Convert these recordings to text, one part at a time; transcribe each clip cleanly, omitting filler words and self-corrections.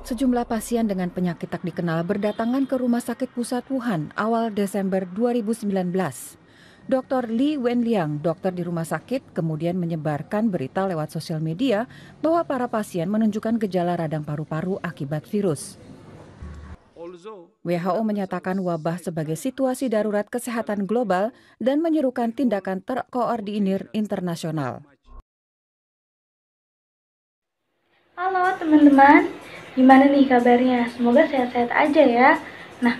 Sejumlah pasien dengan penyakit tak dikenal berdatangan ke Rumah Sakit Pusat Wuhan awal Desember 2019. Dr. Li Wenliang, dokter di rumah sakit, kemudian menyebarkan berita lewat sosial media bahwa para pasien menunjukkan gejala radang paru-paru akibat virus. WHO menyatakan wabah sebagai situasi darurat kesehatan global dan menyerukan tindakan terkoordinir internasional. Halo teman-teman, gimana nih kabarnya? Semoga sehat-sehat aja ya. Nah,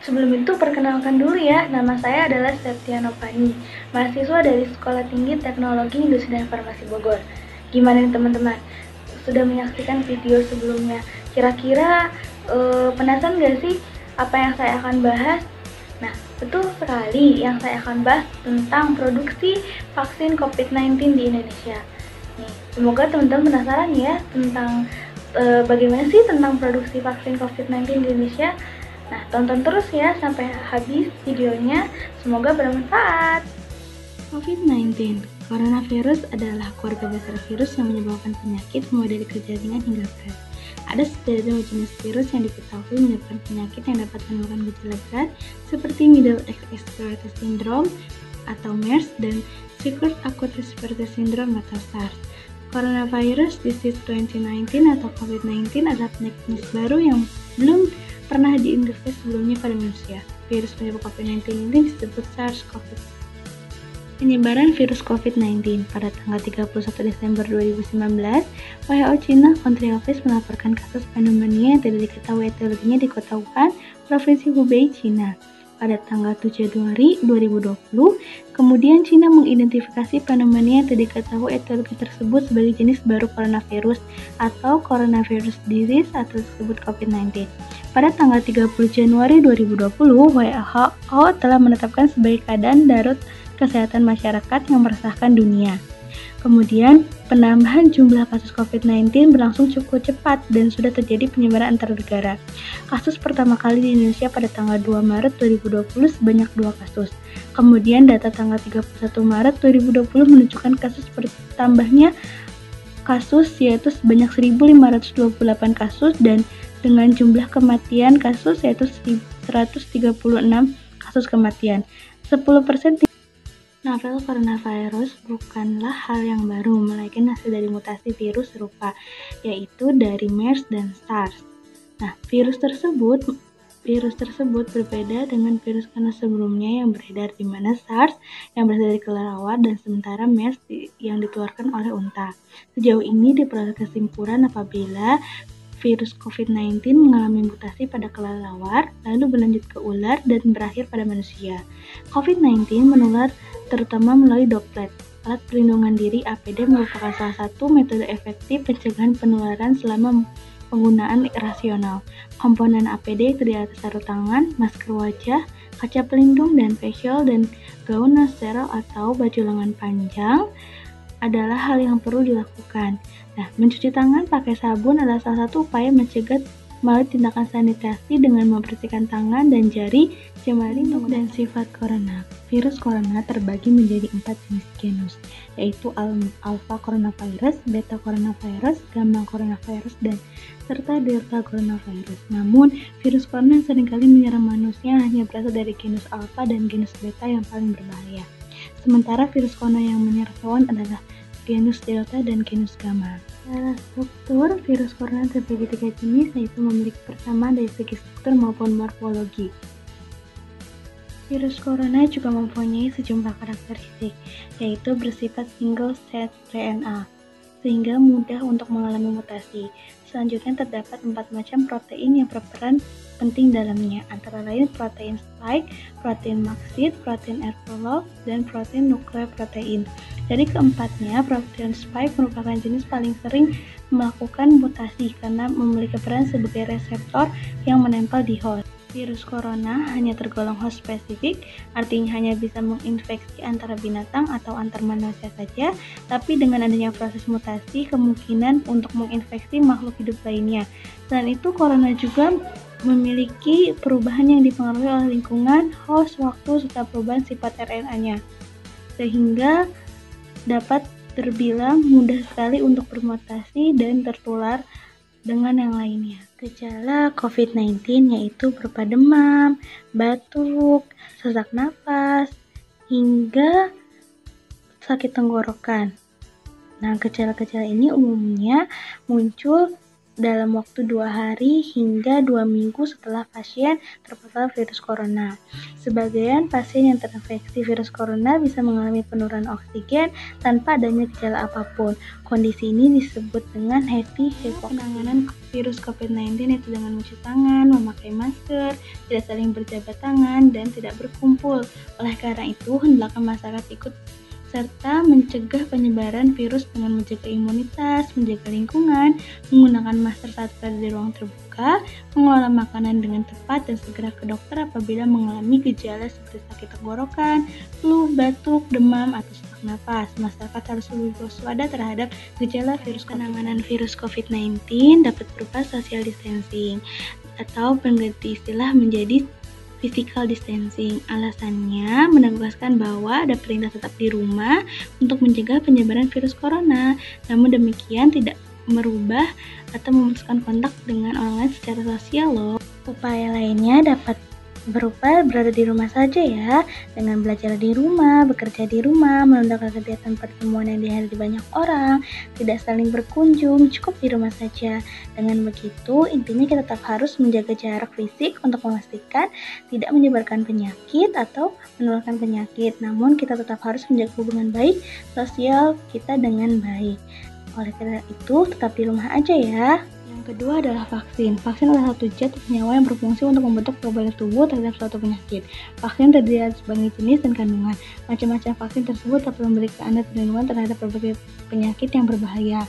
sebelum itu perkenalkan dulu ya, nama saya adalah Septiana Pani, mahasiswa dari Sekolah Tinggi Teknologi Industri dan Farmasi Bogor. Gimana nih teman-teman? Sudah menyaksikan video sebelumnya? Kira-kira penasaran gak sih apa yang saya akan bahas? Nah, betul sekali yang saya akan bahas tentang produksi vaksin COVID-19 di Indonesia. Nih, semoga teman-teman penasaran ya tentang bagaimana sih tentang produksi vaksin COVID-19 di Indonesia. Nah, tonton terus ya sampai habis videonya, semoga bermanfaat. COVID-19, coronavirus adalah keluarga besar virus yang menyebabkan penyakit mulai dari gejala ringan hingga berat. Ada setidaknya jenis virus yang diketahui menyebabkan penyakit yang dapat menimbulkan gejala berat seperti Middle East Respiratory Syndrome atau MERS dan Secret Acute Respiratory Syndrome atau SARS. Coronavirus Disease 2019 atau COVID-19 adalah penyakit jenis baru yang belum pernah diinfeksi sebelumnya pada manusia. Virus penyebab COVID-19 ini disebut SARS-CoV-2. Penyebaran virus COVID-19 pada tanggal 31 Desember 2019, WHO China Country Office melaporkan kasus pneumonia yang tidak diketahui etiologinya di kota Wuhan, Provinsi Hubei, China. Pada tanggal 7 Januari 2020, kemudian China mengidentifikasi pneumonia yang tidak diketahui etiologi tersebut sebagai jenis baru coronavirus atau coronavirus disease atau disebut COVID-19. Pada tanggal 30 Januari 2020, WHO telah menetapkan sebagai keadaan darurat kesehatan masyarakat yang meresahkan dunia. Kemudian, penambahan jumlah kasus COVID-19 berlangsung cukup cepat dan sudah terjadi penyebaran antar negara. Kasus pertama kali di Indonesia pada tanggal 2 Maret 2020 sebanyak 2 kasus. Kemudian data tanggal 31 Maret 2020 menunjukkan kasus bertambahnya kasus yaitu sebanyak 1.528 kasus dan dengan jumlah kematian kasus yaitu 136 kasus kematian. 10% Novel coronavirus bukanlah hal yang baru, melainkan hasil dari mutasi virus serupa, yaitu dari MERS dan SARS. Nah, virus tersebut berbeda dengan virus corona sebelumnya yang beredar, di mana SARS yang berasal dari kelelawar dan sementara MERS yang ditularkan oleh unta. Sejauh ini diperoleh kesimpulan apabila virus COVID-19 mengalami mutasi pada kelelawar, lalu berlanjut ke ular dan berakhir pada manusia. COVID-19 menular terutama melalui droplet. Alat perlindungan diri APD merupakan salah satu metode efektif pencegahan penularan selama penggunaan rasional. Komponen APD terdiri atas sarung tangan, masker wajah, kaca pelindung, dan facial dan gaun non-steril atau baju lengan panjang adalah hal yang perlu dilakukan. Nah, mencuci tangan pakai sabun adalah salah satu upaya mencegah melalui tindakan sanitasi dengan membersihkan tangan dan jari, jemari, dan sifat corona. Virus corona terbagi menjadi 4 jenis genus, yaitu alpha coronavirus, beta coronavirus, gamma coronavirus, dan serta delta coronavirus. Namun, virus corona seringkali menyerang manusia hanya berasal dari genus alpha dan genus beta yang paling berbahaya. Sementara virus corona yang menyerang hewan adalah genus delta dan genus gamma. Secara struktur, virus corona terbagi 3 jenis, yaitu memiliki persamaan dari segi struktur maupun morfologi. Virus corona juga mempunyai sejumlah karakteristik, yaitu bersifat single set RNA, sehingga mudah untuk mengalami mutasi. Selanjutnya terdapat 4 macam protein yang berperan penting dalamnya, antara lain protein spike, protein maksid, protein erfolog, dan protein nukleoprotein. Dari keempatnya, protein spike merupakan jenis paling sering melakukan mutasi karena memiliki peran sebagai reseptor yang menempel di host. Virus corona hanya tergolong host spesifik, artinya hanya bisa menginfeksi antara binatang atau antar manusia saja, tapi dengan adanya proses mutasi, kemungkinan untuk menginfeksi makhluk hidup lainnya. Selain itu, corona juga memiliki perubahan yang dipengaruhi oleh lingkungan, host, waktu, serta perubahan sifat RNA-nya, sehingga dapat terbilang mudah sekali untuk bermutasi dan tertular dengan yang lainnya. Gejala COVID-19 yaitu berupa demam, batuk, sesak napas, hingga sakit tenggorokan. Nah, gejala-gejala ini umumnya muncul dalam waktu 2 hari hingga 2 minggu setelah pasien terpapar virus corona. Sebagian pasien yang terinfeksi virus corona bisa mengalami penurunan oksigen tanpa adanya gejala apapun. Kondisi ini disebut dengan heavy hypoxia. Penanganan virus COVID-19 itu dengan mencuci tangan, memakai masker, tidak saling berjabat tangan, dan tidak berkumpul. Oleh karena itu, hendaknya masyarakat ikut serta mencegah penyebaran virus dengan menjaga imunitas, menjaga lingkungan, menggunakan masker saat berada di ruang terbuka, mengelola makanan dengan tepat, dan segera ke dokter apabila mengalami gejala seperti sakit tenggorokan, flu, batuk, demam, atau sesak napas. Masyarakat harus lebih waspada terhadap gejala virus. Penanganan virus COVID-19 dapat berupa social distancing atau pengganti istilah menjadi physical distancing. Alasannya menegaskan bahwa ada perintah tetap di rumah untuk mencegah penyebaran virus corona. Namun demikian tidak merubah atau memutuskan kontak dengan orang lain secara sosial loh. Upaya lainnya dapat berupa berada di rumah saja ya, dengan belajar di rumah, bekerja di rumah, menunda kegiatan pertemuan yang dihadiri banyak orang, tidak saling berkunjung, cukup di rumah saja. Dengan begitu, intinya kita tetap harus menjaga jarak fisik untuk memastikan tidak menyebarkan penyakit atau menularkan penyakit. Namun kita tetap harus menjaga hubungan baik sosial kita dengan baik. Oleh karena itu, tetap di rumah aja ya. Yang kedua adalah vaksin. Vaksin adalah satu zat senyawa yang berfungsi untuk membentuk kekebalan tubuh terhadap suatu penyakit. Vaksin terdiri atas berbagai jenis dan kandungan. Macam-macam vaksin tersebut dapat memberikan Anda perlindungan terhadap berbagai penyakit yang berbahaya.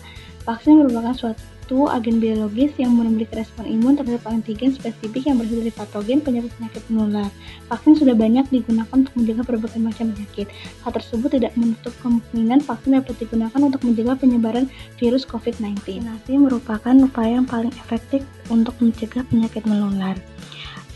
Vaksin merupakan suatu agen biologis yang memberikan respon imun terhadap antigen spesifik yang berasal dari patogen penyakit menular. Vaksin sudah banyak digunakan untuk mencegah berbagai macam penyakit. Hal tersebut tidak menutup kemungkinan vaksin dapat digunakan untuk mencegah penyebaran virus COVID-19. Vaksinasi merupakan upaya yang paling efektif untuk mencegah penyakit menular.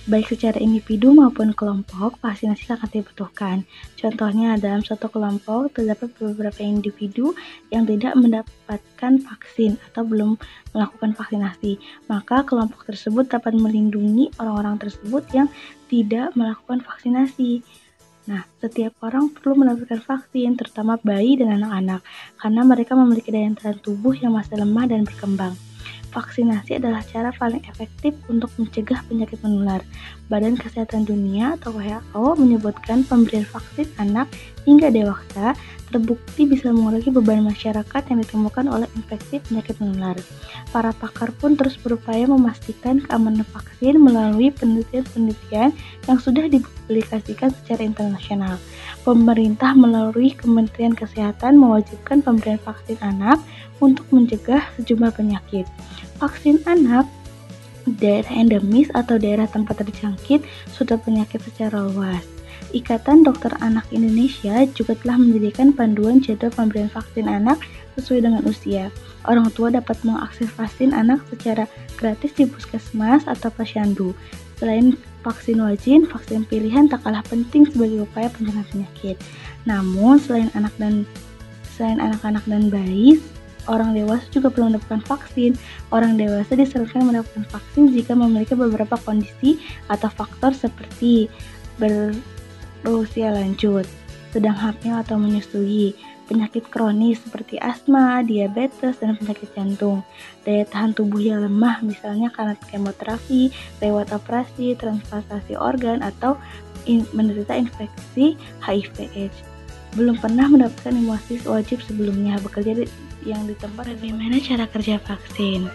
Baik secara individu maupun kelompok, vaksinasi sangat dibutuhkan. Contohnya, dalam suatu kelompok terdapat beberapa individu yang tidak mendapatkan vaksin atau belum melakukan vaksinasi. Maka kelompok tersebut dapat melindungi orang-orang tersebut yang tidak melakukan vaksinasi. Nah, setiap orang perlu mendapatkan vaksin, terutama bayi dan anak-anak, karena mereka memiliki daya tahan tubuh yang masih lemah dan berkembang. Vaksinasi adalah cara paling efektif untuk mencegah penyakit menular. Badan Kesehatan Dunia atau WHO menyebutkan pemberian vaksin anak hingga dewasa terbukti bisa mengurangi beban masyarakat yang ditemukan oleh infeksi penyakit menular. Para pakar pun terus berupaya memastikan keamanan vaksin melalui penelitian-penelitian yang sudah dipublikasikan secara internasional. Pemerintah melalui Kementerian Kesehatan mewajibkan pemberian vaksin anak untuk mencegah sejumlah penyakit. Vaksin anak daerah endemis atau daerah tempat terjangkit suatu penyakit secara luas. Ikatan Dokter Anak Indonesia juga telah menyediakan panduan jadwal pemberian vaksin anak sesuai dengan usia. Orang tua dapat mengakses vaksin anak secara gratis di puskesmas atau posyandu. Selain vaksin wajib, vaksin pilihan tak kalah penting sebagai upaya pencegahan penyakit. Namun, selain anak-anak dan bayi, orang dewasa juga perlu mendapatkan vaksin. Orang dewasa disarankan mendapatkan vaksin jika memiliki beberapa kondisi atau faktor seperti berusia lanjut, sedang hamil atau menyusui, penyakit kronis seperti asma, diabetes, dan penyakit jantung, daya tahan tubuh yang lemah misalnya karena kemoterapi, lewat operasi, transplantasi organ, atau menderita infeksi HIV/AIDS. Belum pernah mendapatkan imunisasi wajib sebelumnya, bekerja yang di tempat. Bagaimana cara kerja vaksin?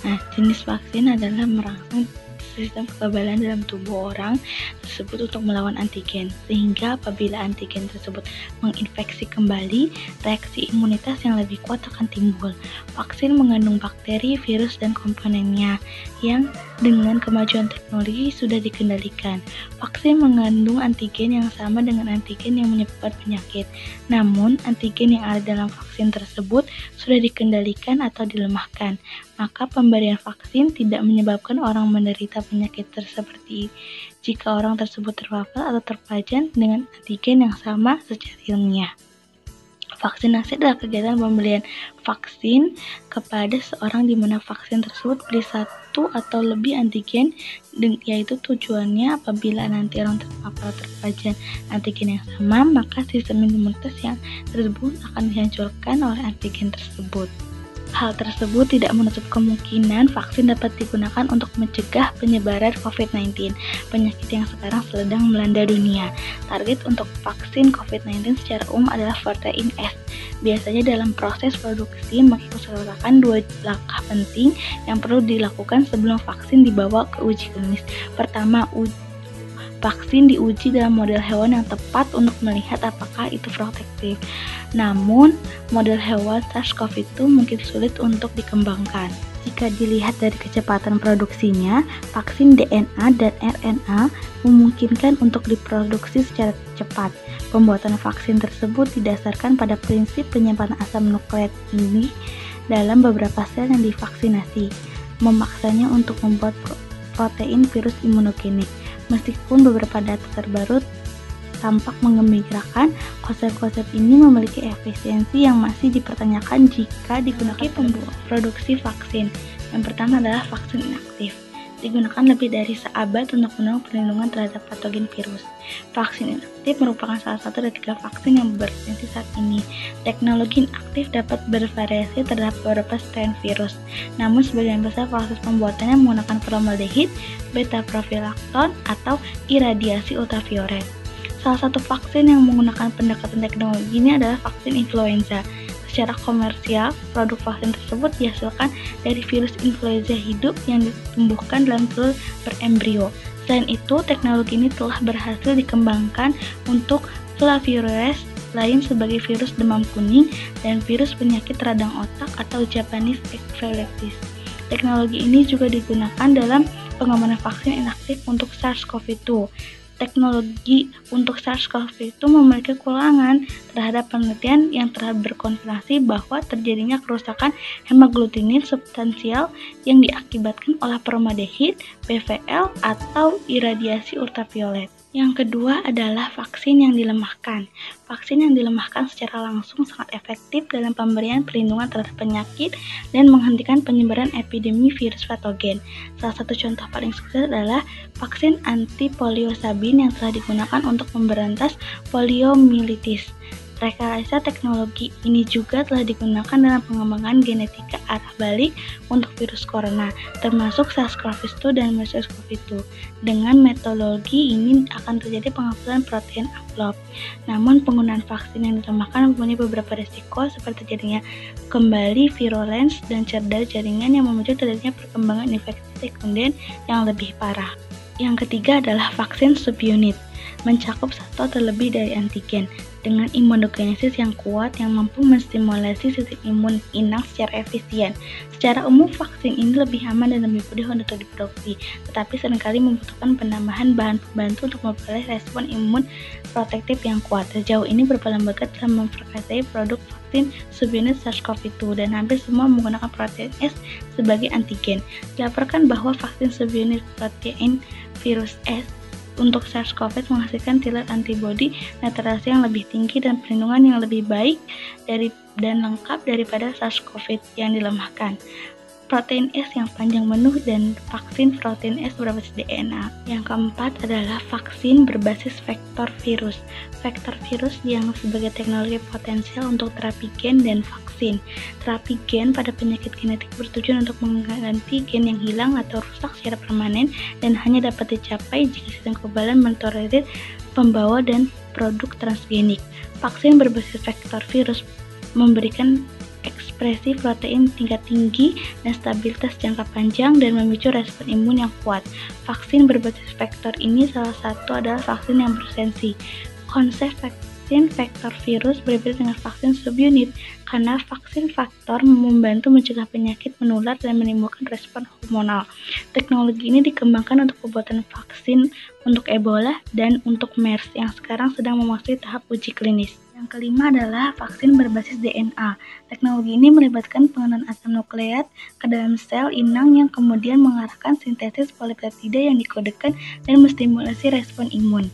Nah, jenis vaksin adalah merangsang sistem kekebalan dalam tubuh orang tersebut untuk melawan antigen, sehingga apabila antigen tersebut menginfeksi kembali, reaksi imunitas yang lebih kuat akan timbul. Vaksin mengandung bakteri, virus, dan komponennya yang dengan kemajuan teknologi sudah dikendalikan. Vaksin mengandung antigen yang sama dengan antigen yang menyebabkan penyakit. Namun, antigen yang ada dalam vaksin tersebut sudah dikendalikan atau dilemahkan. Maka pemberian vaksin tidak menyebabkan orang menderita penyakit seperti jika orang tersebut terpapar atau terpajan dengan antigen yang sama secara ilmiah. Vaksinasi adalah kegiatan pemberian vaksin kepada seorang di mana vaksin tersebut beli satu atau lebih antigen, yaitu tujuannya apabila nanti orang terpapar terpajan antigen yang sama, maka sistem imunitas yang tersebut akan dihancurkan oleh antigen tersebut. Hal tersebut tidak menutup kemungkinan vaksin dapat digunakan untuk mencegah penyebaran COVID-19, penyakit yang sekarang sedang melanda dunia. Target untuk vaksin COVID-19 secara umum adalah protein S. Biasanya dalam proses produksi mengikutsertakan 2 langkah penting yang perlu dilakukan sebelum vaksin dibawa ke uji klinis. Pertama, vaksin diuji dalam model hewan yang tepat untuk melihat apakah itu protektif. Namun, model hewan SARS-CoV-2 mungkin sulit untuk dikembangkan. Jika dilihat dari kecepatan produksinya, vaksin DNA dan RNA memungkinkan untuk diproduksi secara cepat. Pembuatan vaksin tersebut didasarkan pada prinsip penyimpanan asam nukleat ini dalam beberapa sel yang divaksinasi, memaksanya untuk membuat protein virus imunogenik. Meskipun beberapa data terbaru tampak menggembirakan, konsep-konsep ini memiliki efisiensi yang masih dipertanyakan jika digunakan produksi vaksin. Yang pertama adalah vaksin inaktif. Digunakan lebih dari seabad untuk mendukung perlindungan terhadap patogen virus. Vaksin inaktif merupakan salah satu dari 3 vaksin yang berfungsi saat ini. Teknologi inaktif dapat bervariasi terhadap beberapa strain virus, namun sebagian besar proses pembuatannya menggunakan formaldehid, beta-profilakton, atau iradiasi ultraviolet. Salah satu vaksin yang menggunakan pendekatan teknologi ini adalah vaksin influenza. Secara komersial, produk vaksin tersebut dihasilkan dari virus influenza hidup yang ditumbuhkan dalam telur berembrio. Selain itu, teknologi ini telah berhasil dikembangkan untuk flavivirus lain sebagai virus demam kuning dan virus penyakit radang otak atau Japanese encephalitis. Teknologi ini juga digunakan dalam pengembangan vaksin inaktif untuk SARS-CoV-2. Teknologi untuk SARS-CoV-2 memiliki kekurangan terhadap penelitian yang telah berkonfirmasi bahwa terjadinya kerusakan hemagglutinin substansial yang diakibatkan oleh formaldehid, PVL, atau iradiasi ultraviolet. Yang kedua adalah vaksin yang dilemahkan. Vaksin yang dilemahkan secara langsung sangat efektif dalam pemberian perlindungan terhadap penyakit dan menghentikan penyebaran epidemi virus patogen. Salah satu contoh paling sukses adalah vaksin anti-polio Sabin yang telah digunakan untuk memberantas poliomyelitis. Rekayasa teknologi ini juga telah digunakan dalam pengembangan genetika arah balik untuk virus corona, termasuk SARS-CoV-2 dan MERS-CoV-2. Dengan metodologi ini akan terjadi penghapusan protein amplop. Namun penggunaan vaksin yang dilemahkan mempunyai beberapa risiko seperti terjadinya kembali virulens dan cedera jaringan yang memicu terjadinya perkembangan infeksi sekunder yang lebih parah. Yang ketiga adalah vaksin subunit, mencakup satu atau lebih dari antigen dengan imunogenesis yang kuat yang mampu menstimulasi sistem imun inang secara efisien. Secara umum, vaksin ini lebih aman dan lebih mudah untuk diproduksi, tetapi seringkali membutuhkan penambahan bahan pembantu untuk memperoleh respon imun protektif yang kuat. Sejauh ini beberapa lembaga telah memverifikasi produk vaksin subunit SARS-CoV-2 dan hampir semua menggunakan protein S sebagai antigen. Dilaporkan bahwa vaksin subunit protein virus S untuk SARS-CoV menghasilkan titer antibodi netralisasi yang lebih tinggi dan perlindungan yang lebih baik dan lengkap daripada SARS-CoV yang dilemahkan. Protein S yang panjang penuh dan vaksin protein S berbasis DNA. Yang keempat adalah vaksin berbasis vektor virus. Vektor virus yang sebagai teknologi potensial untuk terapi gen dan vaksin. Terapi gen pada penyakit genetik bertujuan untuk mengganti gen yang hilang atau rusak secara permanen dan hanya dapat dicapai jika sistem kekebalan mentolerir pembawa dan produk transgenik. Vaksin berbasis vektor virus memberikan ekspresi protein tingkat tinggi dan stabilitas jangka panjang dan memicu respon imun yang kuat. Vaksin berbasis vektor ini salah satu adalah vaksin yang bersensi. Konsep vaksin vektor virus berbeda dengan vaksin subunit karena vaksin faktor membantu mencegah penyakit menular dan menimbulkan respon hormonal. Teknologi ini dikembangkan untuk pembuatan vaksin untuk Ebola dan untuk MERS yang sekarang sedang memasuki tahap uji klinis. Yang kelima adalah vaksin berbasis DNA. Teknologi ini melibatkan pengenalan asam nukleat ke dalam sel inang yang kemudian mengarahkan sintesis polipeptida yang dikodekan dan menstimulasi respon imun.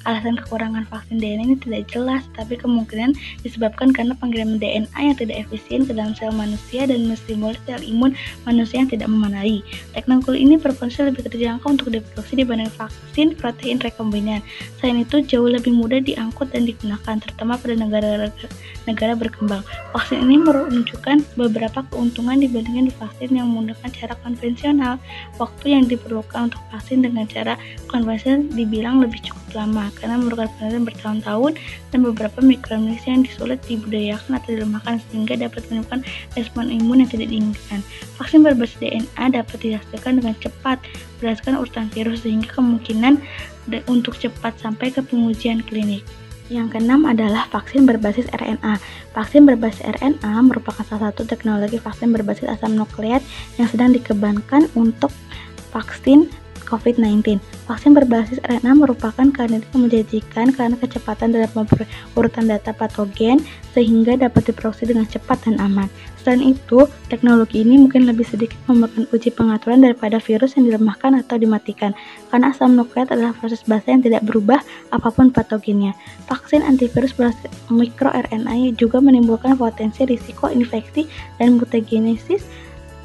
Alasan kekurangan vaksin DNA ini tidak jelas, tapi kemungkinan disebabkan karena pengiriman DNA yang tidak efisien ke dalam sel manusia dan menstimulus sel imun manusia yang tidak memadai. Teknologi ini berpotensi lebih terjangkau untuk diproduksi dibanding vaksin protein rekombinan. Selain itu, jauh lebih mudah diangkut dan digunakan, terutama pada negara berkembang. Vaksin ini menunjukkan beberapa keuntungan dibandingkan vaksin yang menggunakan cara konvensional. Waktu yang diperlukan untuk vaksin dengan cara konvensional dibilang lebih cukup lama karena memerlukan penelitian bertahun-tahun dan beberapa mikroorganisme yang disulit dibudidayakan atau dilemahkan sehingga dapat menimbulkan respon imun yang tidak diinginkan. Vaksin berbasis DNA dapat dihasilkan dengan cepat berdasarkan urutan virus sehingga kemungkinan untuk cepat sampai ke pengujian klinik. Yang keenam adalah vaksin berbasis RNA. Vaksin berbasis RNA merupakan salah satu teknologi vaksin berbasis asam nukleat yang sedang dikembangkan untuk vaksin COVID-19. Vaksin berbasis RNA merupakan kandidat yang menjanjikan karena kecepatan dalam urutan data patogen sehingga dapat diproduksi dengan cepat dan aman. Selain itu, teknologi ini mungkin lebih sedikit memerlukan uji pengaturan daripada virus yang dilemahkan atau dimatikan, karena asam nukleat adalah proses basa yang tidak berubah apapun patogennya. Vaksin antivirus berbasis mikroRNA juga menimbulkan potensi risiko infeksi dan mutagenesis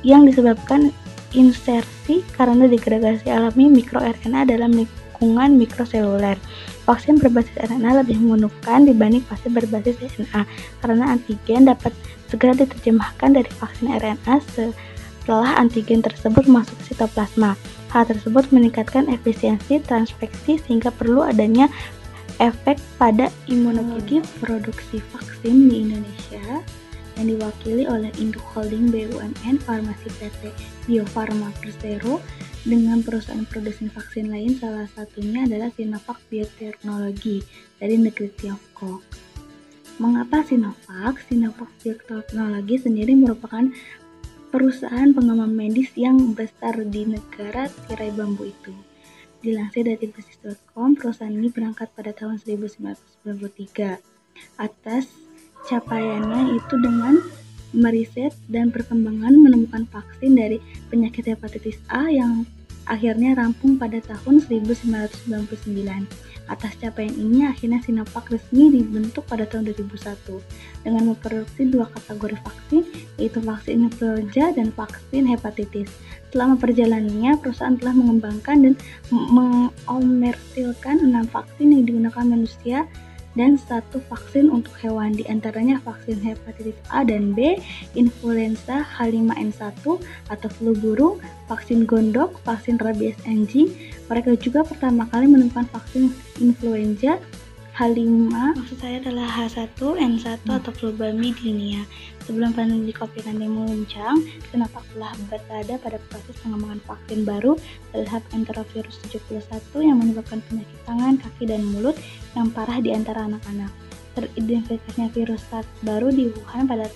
yang disebabkan insersi karena degradasi alami mikroRNA dalam lingkungan mikroseluler. Vaksin berbasis RNA lebih menguntungkan dibanding vaksin berbasis DNA karena antigen dapat segera diterjemahkan dari vaksin RNA setelah antigen tersebut masuk ke sitoplasma. Hal tersebut meningkatkan efisiensi transfeksi sehingga perlu adanya efek pada imunologi produksi vaksin di Indonesia yang diwakili oleh induk holding BUMN Farmasi PT Bio Farma Persero dengan perusahaan produsen vaksin lain, salah satunya adalah Sinovac Biotechnology dari negeri Tiongkok. Mengapa Sinovac? Sinovac Biotechnology sendiri merupakan perusahaan pengembang medis yang besar di negara tirai bambu itu. Dilansir dari bisnis.com, perusahaan ini berangkat pada tahun 1993 atas capaiannya itu dengan meriset dan perkembangan menemukan vaksin dari penyakit hepatitis A yang akhirnya rampung pada tahun 1999. Atas capaian ini, akhirnya Sinovac resmi dibentuk pada tahun 2001 dengan memproduksi dua kategori vaksin, yaitu vaksin influenza dan vaksin hepatitis. Selama perjalanannya, perusahaan telah mengembangkan dan mengomersilkan 6 vaksin yang digunakan manusia dan 1 vaksin untuk hewan, di antaranya vaksin hepatitis A dan B, influenza H5N1 atau flu burung, vaksin gondok, vaksin rabies anjing. Mereka juga pertama kali menemukan vaksin influenza H5, maksud saya adalah H1N1 atau flu babi di dunia. Sebelum pandemi COVID-19 memuncak, Sinovac telah berada pada proses pengembangan vaksin baru terhadap enterovirus 71 yang menyebabkan penyakit tangan, kaki, dan mulut yang parah di antara anak-anak. Teridentifikasinya virus SARS baru di Wuhan pada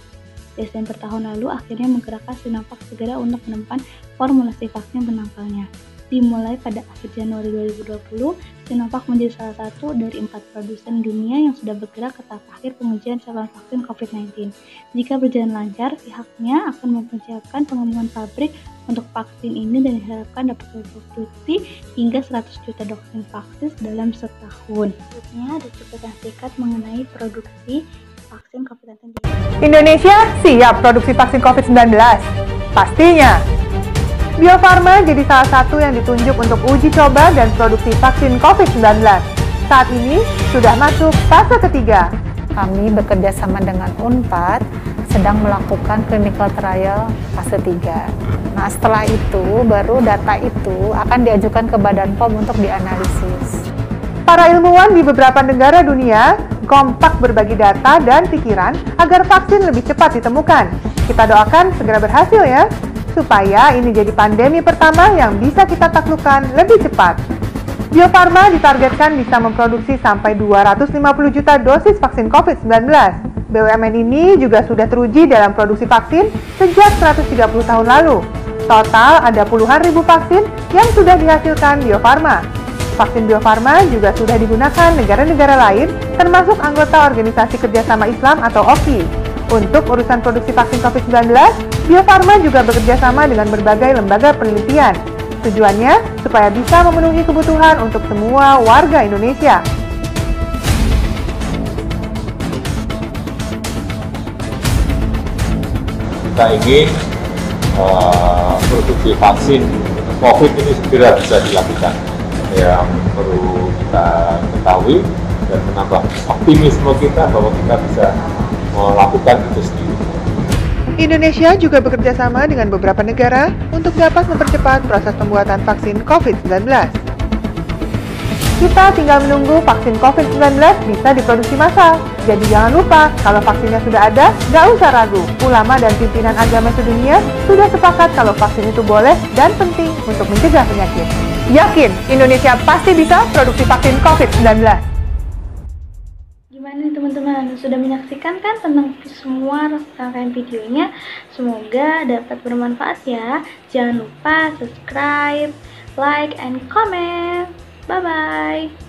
Desember tahun lalu akhirnya menggerakkan Sinovac segera untuk menemukan formulasi vaksin penangkalnya. Dimulai pada akhir Januari 2020, Sinovac menjadi salah satu dari 4 produsen dunia yang sudah bergerak ke tahap akhir pengujian calon vaksin COVID-19. Jika berjalan lancar, pihaknya akan mempersiapkan pengembangan pabrik untuk vaksin ini dan diharapkan dapat memproduksi hingga 100 juta dosis vaksin dalam setahun. Berikutnya ada cuplikan singkat mengenai produksi vaksin COVID-19 di Indonesia siap produksi vaksin COVID-19? Pastinya! Bio Farma jadi salah satu yang ditunjuk untuk uji coba dan produksi vaksin COVID-19. Saat ini sudah masuk fase ketiga. Kami bekerja sama dengan UNPAD sedang melakukan clinical trial fase 3. Nah, setelah itu baru data itu akan diajukan ke Badan POM untuk dianalisis. Para ilmuwan di beberapa negara dunia kompak berbagi data dan pikiran agar vaksin lebih cepat ditemukan. Kita doakan segera berhasil ya, supaya ini jadi pandemi pertama yang bisa kita taklukkan lebih cepat. Bio Farma ditargetkan bisa memproduksi sampai 250 juta dosis vaksin COVID-19. BUMN ini juga sudah teruji dalam produksi vaksin sejak 130 tahun lalu. Total ada puluhan ribu vaksin yang sudah dihasilkan Bio Farma. Vaksin Bio Farma juga sudah digunakan negara-negara lain, termasuk anggota Organisasi Kerjasama Islam atau OKI. Untuk urusan produksi vaksin COVID-19, Bio Farma juga bekerja sama dengan berbagai lembaga penelitian. Tujuannya supaya bisa memenuhi kebutuhan untuk semua warga Indonesia. kita ingin produksi vaksin COVID ini segera bisa dilakukan. Yang perlu kita ketahui dan menambah optimisme kita bahwa kita bisa melakukan itu sendiri. Indonesia juga bekerja sama dengan beberapa negara untuk dapat mempercepat proses pembuatan vaksin COVID-19. Kita tinggal menunggu vaksin COVID-19 bisa diproduksi massal. Jadi jangan lupa, kalau vaksinnya sudah ada, nggak usah ragu. Ulama dan pimpinan agama sedunia sudah sepakat kalau vaksin itu boleh dan penting untuk mencegah penyakit. Yakin, Indonesia pasti bisa produksi vaksin COVID-19. Gimana nih teman-teman, sudah menyaksikan kan tentang semua rangkaian videonya? Semoga dapat bermanfaat ya. Jangan lupa subscribe, like, and comment. Bye-bye.